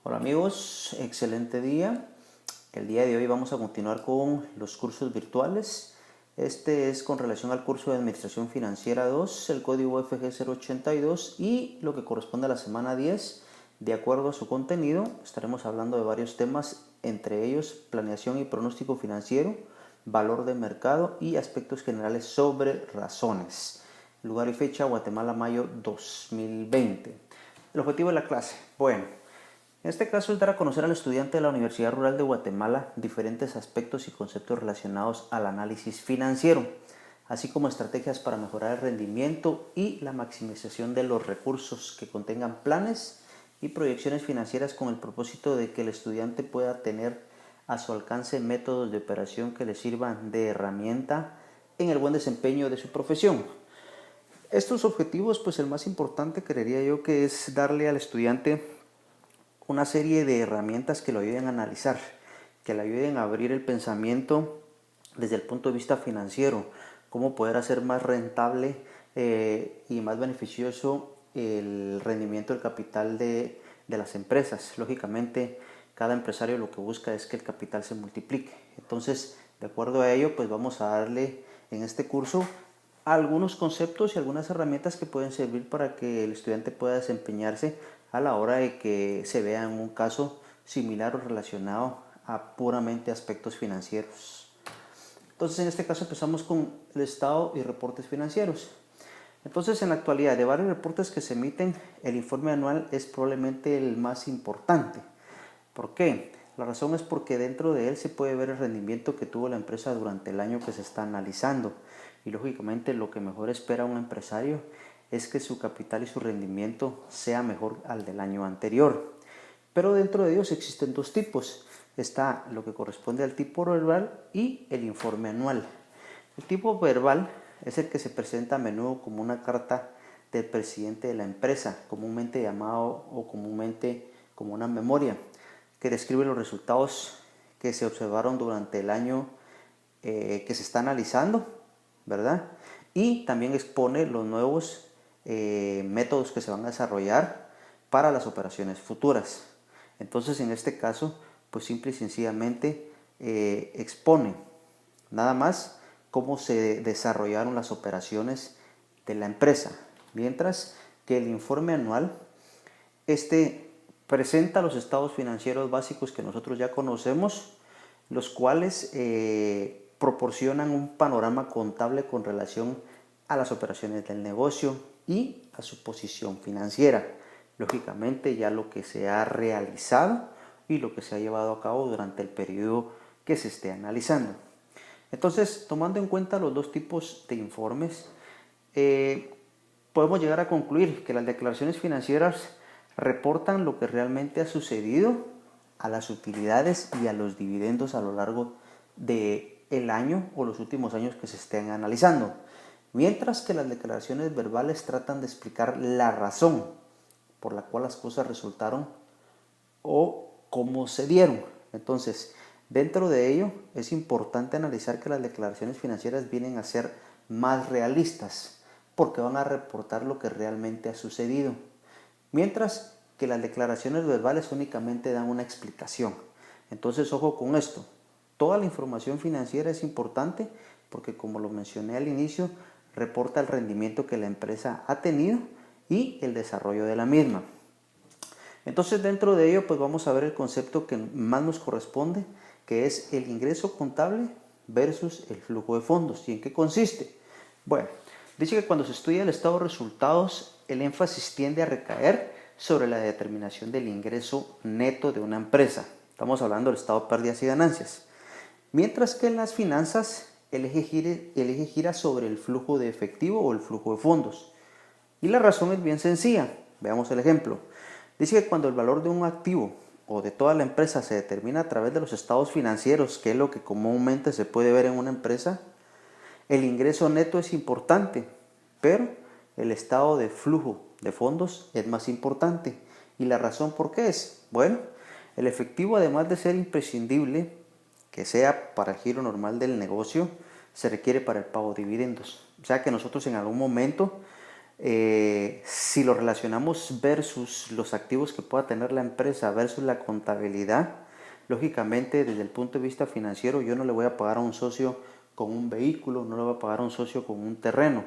Hola amigos, excelente día. El día de hoy vamos a continuar con los cursos virtuales. Este es con relación al curso de Administración Financiera 2, el código FG 082 y lo que corresponde a la semana 10. De acuerdo a su contenido, estaremos hablando de varios temas, entre ellos planeación y pronóstico financiero, valor de mercado y aspectos generales sobre razones. Lugar y fecha, Guatemala, mayo 2020. El objetivo de la clase, en este caso es dar a conocer al estudiante de la Universidad Rural de Guatemala diferentes aspectos y conceptos relacionados al análisis financiero, así como estrategias para mejorar el rendimiento y la maximización de los recursos que contengan planes y proyecciones financieras con el propósito de que el estudiante pueda tener a su alcance métodos de operación que le sirvan de herramienta en el buen desempeño de su profesión. Estos objetivos, pues el más importante creería yo que es darle al estudiante una serie de herramientas que lo ayuden a analizar, que le ayuden a abrir el pensamiento desde el punto de vista financiero, cómo poder hacer más rentable y más beneficioso el rendimiento del capital de las empresas. Lógicamente, cada empresario lo que busca es que el capital se multiplique. Entonces, de acuerdo a ello, pues vamos a darle en este curso algunos conceptos y algunas herramientas que pueden servir para que el estudiante pueda desempeñarse a la hora de que se vea en un caso similar o relacionado a puramente aspectos financieros. Entonces, en este caso empezamos con el estado y reportes financieros. Entonces, en la actualidad, de varios reportes que se emiten, el informe anual es probablemente el más importante. ¿Por qué? La razón es porque dentro de él se puede ver el rendimiento que tuvo la empresa durante el año que se está analizando. Y lógicamente lo que mejor espera un empresario es que su capital y su rendimiento sea mejor al del año anterior. Pero dentro de ellos existen dos tipos. Está lo que corresponde al tipo verbal y el informe anual. El tipo verbal es el que se presenta a menudo como una carta del presidente de la empresa, comúnmente llamado o comúnmente como una memoria, que describe los resultados que se observaron durante el año que se está analizando, ¿verdad? Y también expone los nuevos métodos que se van a desarrollar para las operaciones futuras. Entonces, en este caso, pues simple y sencillamente expone nada más cómo se desarrollaron las operaciones de la empresa, mientras que el informe anual presenta los estados financieros básicos que nosotros ya conocemos, los cuales proporcionan un panorama contable con relación a las operaciones del negocio y a su posición financiera. Lógicamente ya lo que se ha realizado y lo que se ha llevado a cabo durante el periodo que se esté analizando. Entonces, tomando en cuenta los dos tipos de informes, podemos llegar a concluir que las declaraciones financieras reportan lo que realmente ha sucedido a las utilidades y a los dividendos a lo largo del año o los últimos años que se estén analizando, mientras que las declaraciones verbales tratan de explicar la razón por la cual las cosas resultaron o cómo se dieron. Entonces, dentro de ello es importante analizar que las declaraciones financieras vienen a ser más realistas porque van a reportar lo que realmente ha sucedido, mientras que las declaraciones verbales únicamente dan una explicación. Entonces, ojo con esto. Toda la información financiera es importante porque, como lo mencioné al inicio, reporta el rendimiento que la empresa ha tenido y el desarrollo de la misma. Entonces, dentro de ello, pues vamos a ver el concepto que más nos corresponde, que es el ingreso contable versus el flujo de fondos. ¿Y en qué consiste? Bueno, dice que cuando se estudia el estado de resultados, el énfasis tiende a recaer sobre la determinación del ingreso neto de una empresa. Estamos hablando del estado de pérdidas y ganancias. Mientras que en las finanzas, el eje gira sobre el flujo de efectivo o el flujo de fondos. Y la razón es bien sencilla. Veamos el ejemplo. Dice que cuando el valor de un activo o de toda la empresa se determina a través de los estados financieros, que es lo que comúnmente se puede ver en una empresa, el ingreso neto es importante, pero el estado de flujo de fondos es más importante. ¿Y la razón por qué es? Bueno, el efectivo, además de ser imprescindible que sea para el giro normal del negocio, se requiere para el pago de dividendos. O sea que nosotros en algún momento Si lo relacionamos versus los activos que pueda tener la empresa versus la contabilidad, lógicamente desde el punto de vista financiero yo no le voy a pagar a un socio con un vehículo, no le voy a pagar a un socio con un terreno,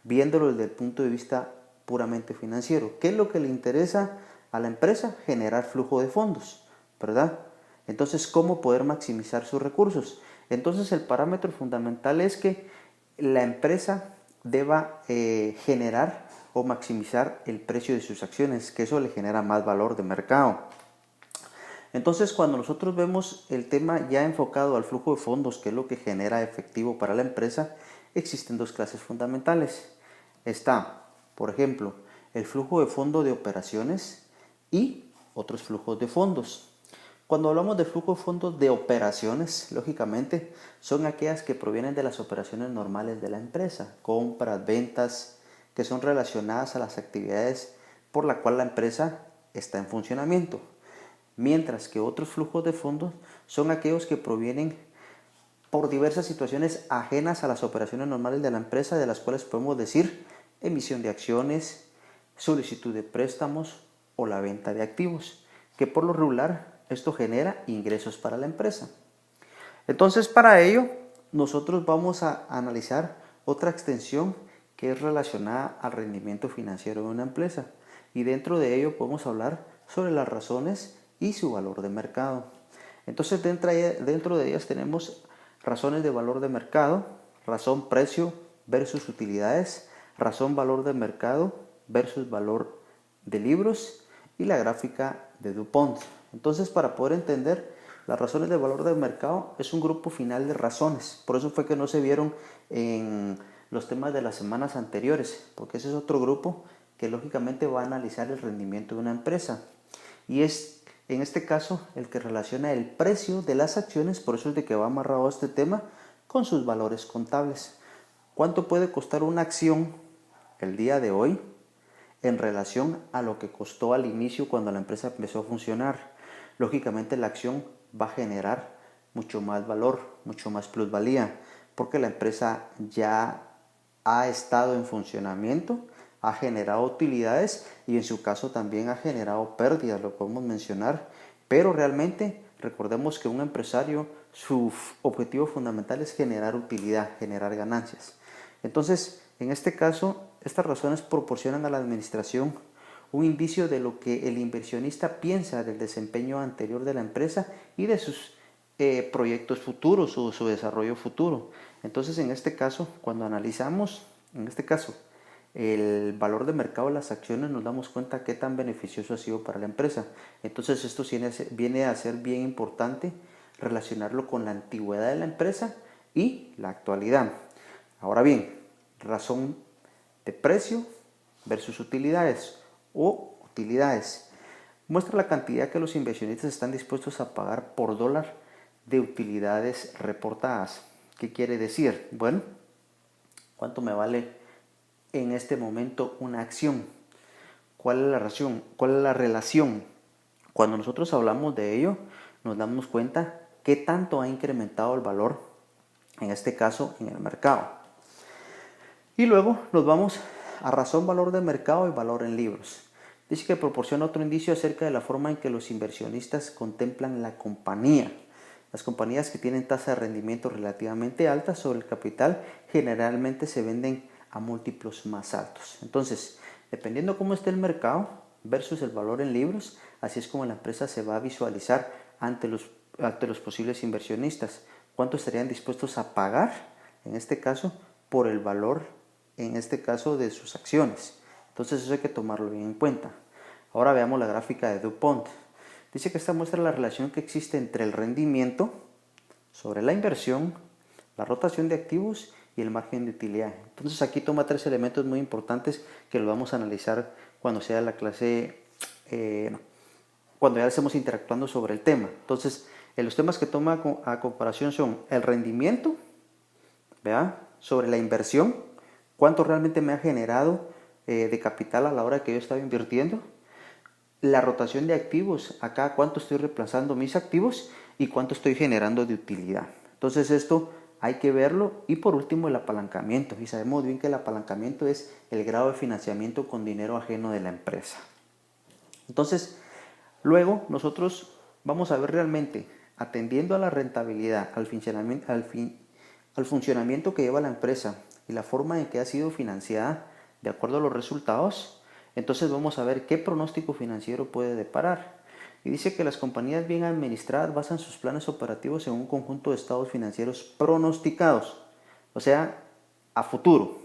viéndolo desde el punto de vista puramente financiero. ¿Qué es lo que le interesa a la empresa? Generar flujo de fondos, ¿verdad? Entonces, ¿cómo poder maximizar sus recursos? Entonces, el parámetro fundamental es que la empresa deba generar o maximizar el precio de sus acciones, que eso le genera más valor de mercado. Entonces, cuando nosotros vemos el tema ya enfocado al flujo de fondos, que es lo que genera efectivo para la empresa, existen dos clases fundamentales. Está, por ejemplo, el flujo de fondo de operaciones y otros flujos de fondos. Cuando hablamos de flujo de fondos de operaciones, lógicamente, son aquellas que provienen de las operaciones normales de la empresa, compras, ventas, que son relacionadas a las actividades por la cual la empresa está en funcionamiento. Mientras que otros flujos de fondos son aquellos que provienen por diversas situaciones ajenas a las operaciones normales de la empresa, de las cuales podemos decir emisión de acciones, solicitud de préstamos o la venta de activos, que por lo regular esto genera ingresos para la empresa. Entonces, para ello, nosotros vamos a analizar otra extensión que es relacionada al rendimiento financiero de una empresa. Y dentro de ello podemos hablar sobre las razones y su valor de mercado. Entonces, dentro de ellas tenemos razones de valor de mercado, razón precio versus utilidades, razón valor de mercado versus valor de libros y la gráfica de DuPont. Entonces, para poder entender las razones de valor del mercado, es un grupo final de razones. Por eso fue que no se vieron en los temas de las semanas anteriores, porque ese es otro grupo que lógicamente va a analizar el rendimiento de una empresa. Y es en este caso el que relaciona el precio de las acciones, por eso es de que va amarrado a este tema, con sus valores contables. ¿Cuánto puede costar una acción el día de hoy en relación a lo que costó al inicio cuando la empresa empezó a funcionar? Lógicamente la acción va a generar mucho más valor, mucho más plusvalía, porque la empresa ya ha estado en funcionamiento, ha generado utilidades y en su caso también ha generado pérdidas, lo podemos mencionar, pero realmente recordemos que un empresario, su objetivo fundamental es generar utilidad, generar ganancias. Entonces, en este caso, estas razones proporcionan a la administración un indicio de lo que el inversionista piensa del desempeño anterior de la empresa y de sus proyectos futuros o su desarrollo futuro. Entonces, en este caso, cuando analizamos, el valor de mercado de las acciones, nos damos cuenta qué tan beneficioso ha sido para la empresa. Entonces, esto viene a ser bien importante relacionarlo con la antigüedad de la empresa y la actualidad. Ahora bien, razón de precio versus utilidades o utilidades. Muestra la cantidad que los inversionistas están dispuestos a pagar por dólar de utilidades reportadas. ¿Qué quiere decir? Bueno, ¿cuánto me vale en este momento una acción? ¿Cuál es la relación? ¿Cuál es la relación? Cuando nosotros hablamos de ello, nos damos cuenta qué tanto ha incrementado el valor, en este caso, en el mercado. Y luego nos vamos a razón, valor de mercado y valor en libros. Dice que proporciona otro indicio acerca de la forma en que los inversionistas contemplan la compañía. Las compañías que tienen tasa de rendimiento relativamente alta sobre el capital generalmente se venden a múltiplos más altos. Entonces, dependiendo cómo esté el mercado versus el valor en libros, así es como la empresa se va a visualizar ante los posibles inversionistas. ¿Cuánto estarían dispuestos a pagar, en este caso, por el valor, en este caso, de sus acciones? Entonces eso hay que tomarlo bien en cuenta. Ahora veamos la gráfica de DuPont. Dice que esta muestra la relación que existe entre el rendimiento sobre la inversión, la rotación de activos y el margen de utilidad. Entonces aquí toma tres elementos muy importantes que los vamos a analizar cuando sea la clase, cuando ya estemos interactuando sobre el tema. Entonces, los temas que toma a comparación son el rendimiento, ¿verdad?, sobre la inversión, cuánto realmente me ha generado de capital a la hora que yo estaba invirtiendo, la rotación de activos, acá cuánto estoy reemplazando mis activos y cuánto estoy generando de utilidad. Entonces esto hay que verlo. Y por último, el apalancamiento. Y sabemos bien que el apalancamiento es el grado de financiamiento con dinero ajeno de la empresa. Entonces, luego nosotros vamos a ver realmente, atendiendo a la rentabilidad, al funcionamiento que lleva la empresa y la forma en que ha sido financiada de acuerdo a los resultados, entonces vamos a ver qué pronóstico financiero puede deparar. Y dice que las compañías bien administradas basan sus planes operativos en un conjunto de estados financieros pronosticados, o sea, a futuro.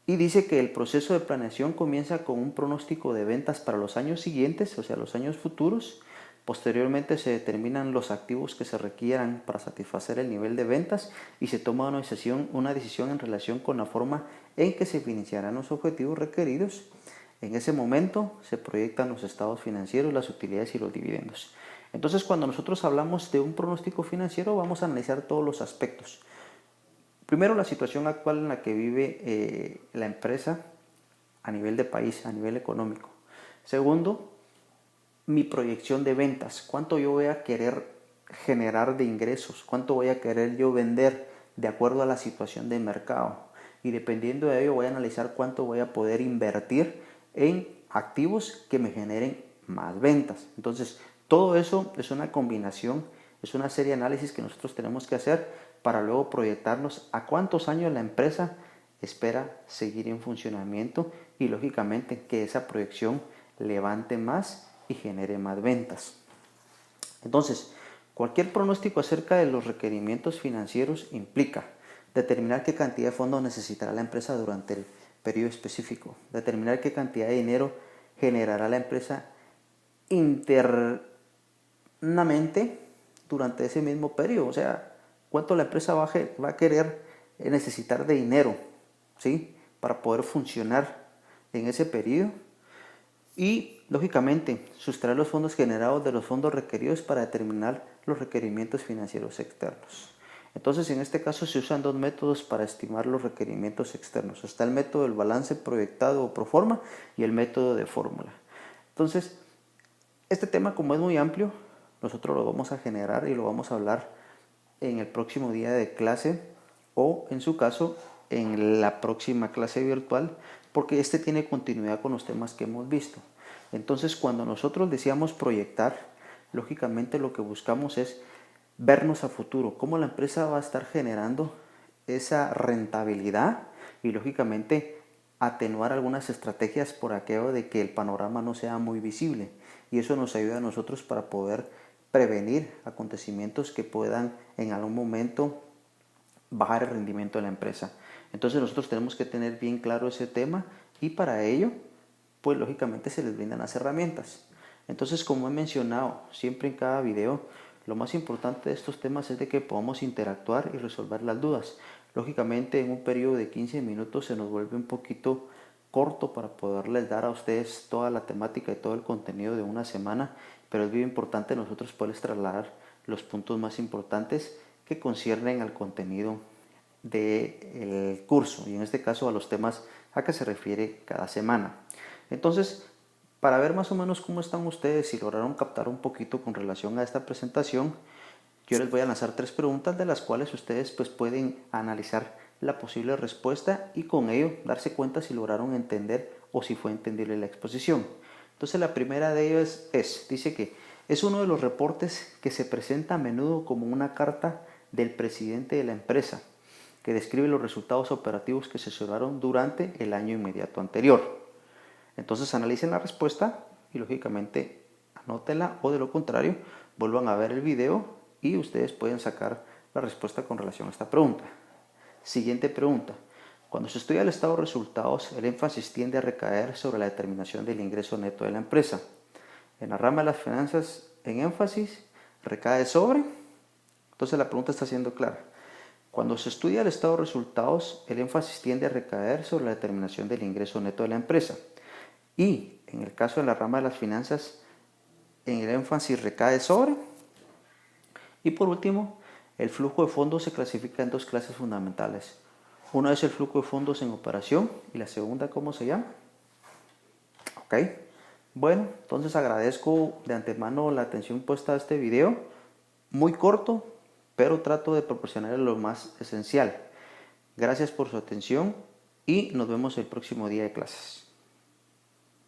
Y dice que el proceso de planeación comienza con un pronóstico de ventas para los años siguientes, o sea, los años futuros. Posteriormente se determinan los activos que se requieran para satisfacer el nivel de ventas y se toma una decisión en relación con la forma en que se financiarán los objetivos requeridos. En ese momento se proyectan los estados financieros, las utilidades y los dividendos. Entonces, cuando nosotros hablamos de un pronóstico financiero, vamos a analizar todos los aspectos. Primero, la situación actual en la que vive la empresa a nivel de país, a nivel económico. Segundo, mi proyección de ventas. ¿Cuánto yo voy a querer generar de ingresos? ¿Cuánto voy a querer yo vender de acuerdo a la situación de mercado? Y dependiendo de ello voy a analizar cuánto voy a poder invertir en activos que me generen más ventas. Entonces, todo eso es una combinación, es una serie de análisis que nosotros tenemos que hacer para luego proyectarnos a cuántos años la empresa espera seguir en funcionamiento y lógicamente que esa proyección levante más y genere más ventas. Entonces, cualquier pronóstico acerca de los requerimientos financieros implica determinar qué cantidad de fondos necesitará la empresa durante el periodo específico, determinar qué cantidad de dinero generará la empresa internamente durante ese mismo periodo, o sea, cuánto la empresa va a querer necesitar de dinero, ¿sí? Para poder funcionar en ese periodo. Y, lógicamente, sustraer los fondos generados de los fondos requeridos para determinar los requerimientos financieros externos. Entonces, en este caso se usan dos métodos para estimar los requerimientos externos. Está el método del balance proyectado o proforma y el método de fórmula. Entonces, este tema, como es muy amplio, nosotros lo vamos a generar y lo vamos a hablar en el próximo día de clase o, en su caso, en la próxima clase virtual, porque este tiene continuidad con los temas que hemos visto. Entonces, cuando nosotros deseamos proyectar, lógicamente lo que buscamos es vernos a futuro, cómo la empresa va a estar generando esa rentabilidad y, lógicamente, atenuar algunas estrategias por aquello de que el panorama no sea muy visible. Y eso nos ayuda a nosotros para poder prevenir acontecimientos que puedan en algún momento bajar el rendimiento de la empresa. Entonces nosotros tenemos que tener bien claro ese tema y para ello, pues lógicamente se les brindan las herramientas. Entonces, como he mencionado siempre en cada video, lo más importante de estos temas es de que podamos interactuar y resolver las dudas. Lógicamente, en un periodo de 15 minutos se nos vuelve un poquito corto para poderles dar a ustedes toda la temática y todo el contenido de una semana, pero es bien importante nosotros poderles trasladar los puntos más importantes que conciernen al contenido del curso y en este caso a los temas a que se refiere cada semana. Entonces, para ver más o menos cómo están ustedes, si lograron captar un poquito con relación a esta presentación, yo les voy a lanzar 3 preguntas de las cuales ustedes pues pueden analizar la posible respuesta y con ello darse cuenta si lograron entender o si fue entendible la exposición. Entonces la primera de ellas dice que es uno de los reportes que se presenta a menudo como una carta del presidente de la empresa que describe los resultados operativos que se observaron durante el año inmediato anterior. Entonces analicen la respuesta y lógicamente anótenla o de lo contrario vuelvan a ver el video y ustedes pueden sacar la respuesta con relación a esta pregunta. Siguiente pregunta. Cuando se estudia el estado de resultados, el énfasis tiende a recaer sobre la determinación del ingreso neto de la empresa. En la rama de las finanzas, en énfasis, recae sobre. Entonces la pregunta está siendo clara. Cuando se estudia el estado de resultados, el énfasis tiende a recaer sobre la determinación del ingreso neto de la empresa. Y en el caso de la rama de las finanzas, en el énfasis recae sobre. Y por último, el flujo de fondos se clasifica en 2 clases fundamentales. Una es el flujo de fondos en operación y la segunda, ¿cómo se llama? Ok. Bueno, entonces agradezco de antemano la atención puesta a este video. Muy corto, pero trato de proporcionarles lo más esencial. Gracias por su atención y nos vemos el próximo día de clases.